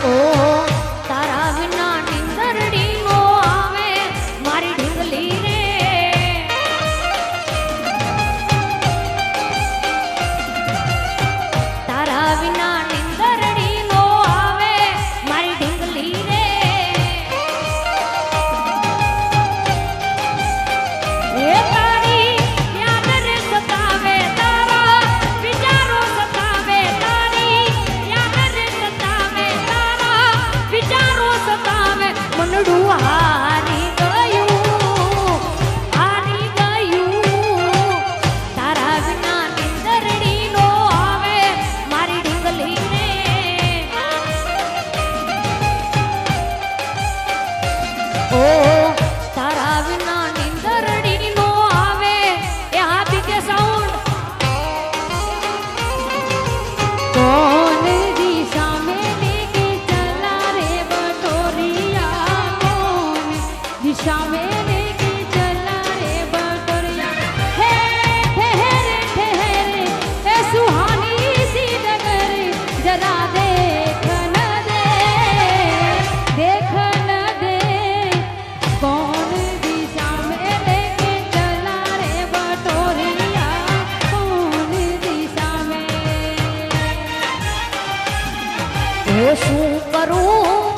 ઓ તારા વિના નિંદરડી નો આવે મારી ઢીંગલી રે તારા વિના નિંદરડી નો આવે મારી ઢીંગલી રે એ તારી યાદ રે સતાવે તારા વિચારો સતાવે તારી યાદ રે સતાવે તારા વિચારો સતાવે મનડું હારી ગયું તારા વિના નિંદરડી નો આવે મારી ઢીંગલી રે ઓ તારા વિના નિંદરડી નો આવે એ હાથી કે સાઉન્ડ कौन दिशा में लेके चला रे बटोरिया कौन दिशा में लेके चला रे बटोरिया हे ठहरे ए सुहानी सी नगर जरा देख न दे कौन दिशा में लेके चला रे बटोरिया कौन दिशा में શું કરું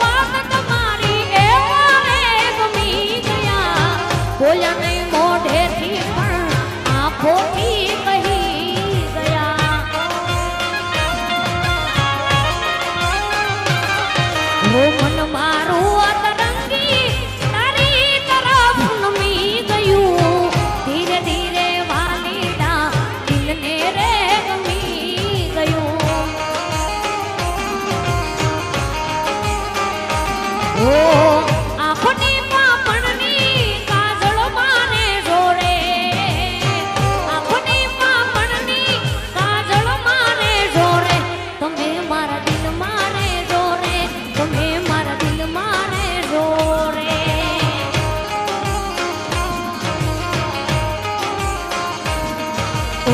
વાત તમારી એ મારે ગમી ગયા બોલ્યા નહીં મોઢેથી પણ આંખોથી કહી ગયા હો મન મારું અતરંગી તારી તરફ નમી ગયું ધીરે ધીરે વાલીડા દિલને રે ગમી ગયું ઓ આંખોની પાપણની કાજળ માને જોડે આંખોની પાપણની કાજળ માને જોડે તમે મારા દિલ મારે જોડે તમે મારા દિલ મારે જોડે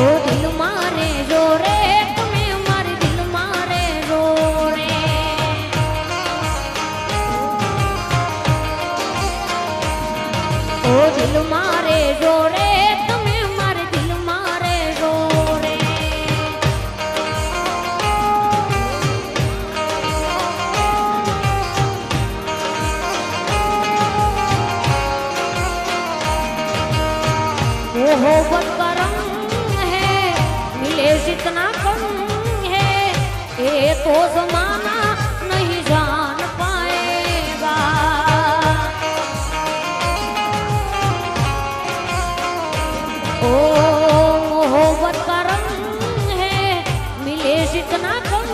ઓ દિલ મારે જોડે તમે મારી દિલ મારે જોડે ઓ દિલ મારે જોડે તમે મારે દિલ મારે જોડે ओहो बनका रंग है मिले जितना कम है ये तो जमाना नहीं जान पाएगा ओ मोहब्बत का रंग है मिले जितना कम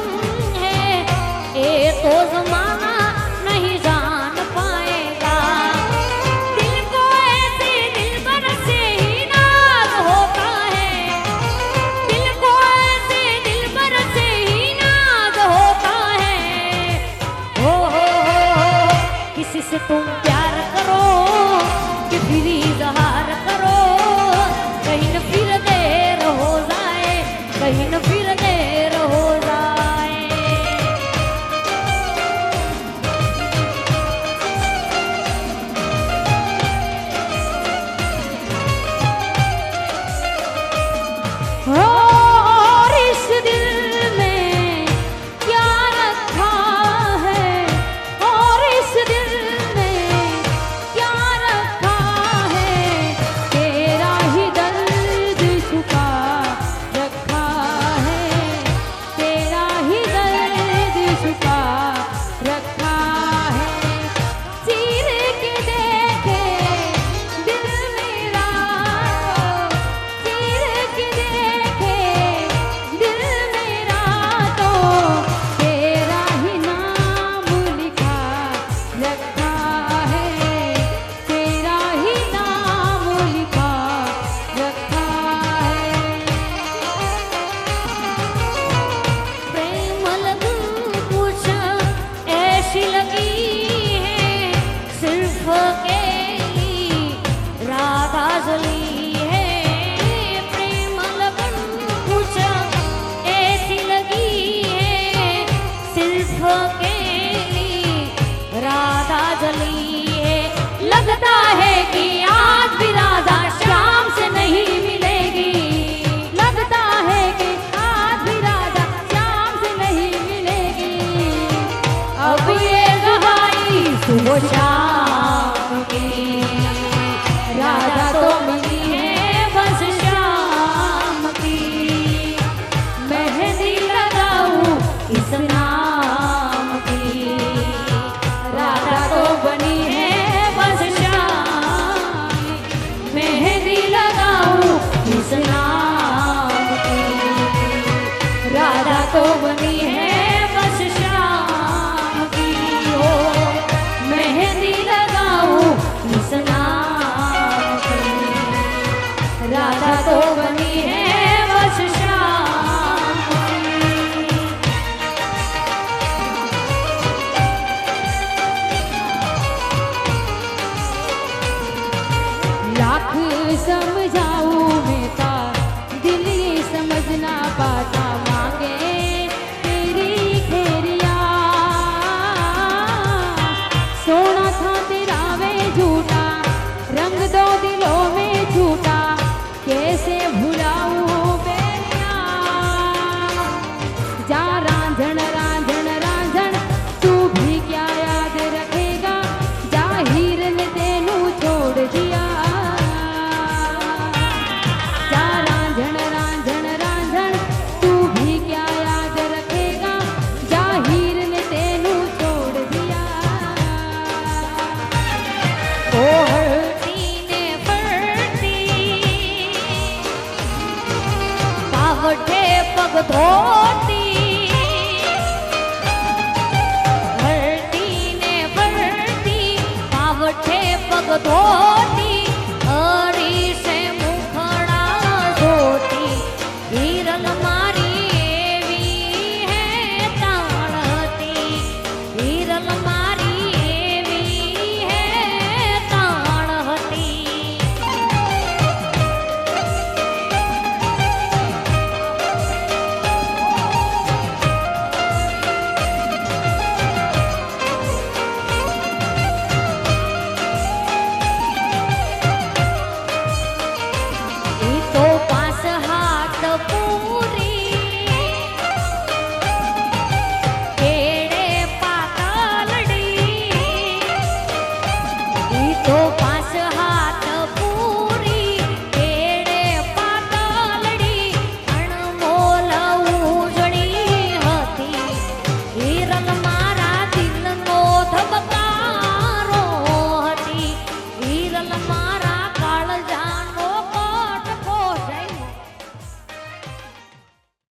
है ये तो जमाना नहीं जान पाएगा दिल को ऐसे दिलबर से ही नाज होता है दिल को ऐसे दिलबर से ही नाज होता लिए। लगता है कि आज भी राधा श्याम से नहीं मिलेगी। लगता है कि आज भी राधा श्याम से नहीं मिलेगी। अब ये गवाही सुबह शाम की, राधा तो मिली है बस श्याम की। मेहंदी लगाऊं इस नाम की, राधा तो बनी है बस श्याम की। मेहंदी लगाऊं इस नाम की, राधा तो बनी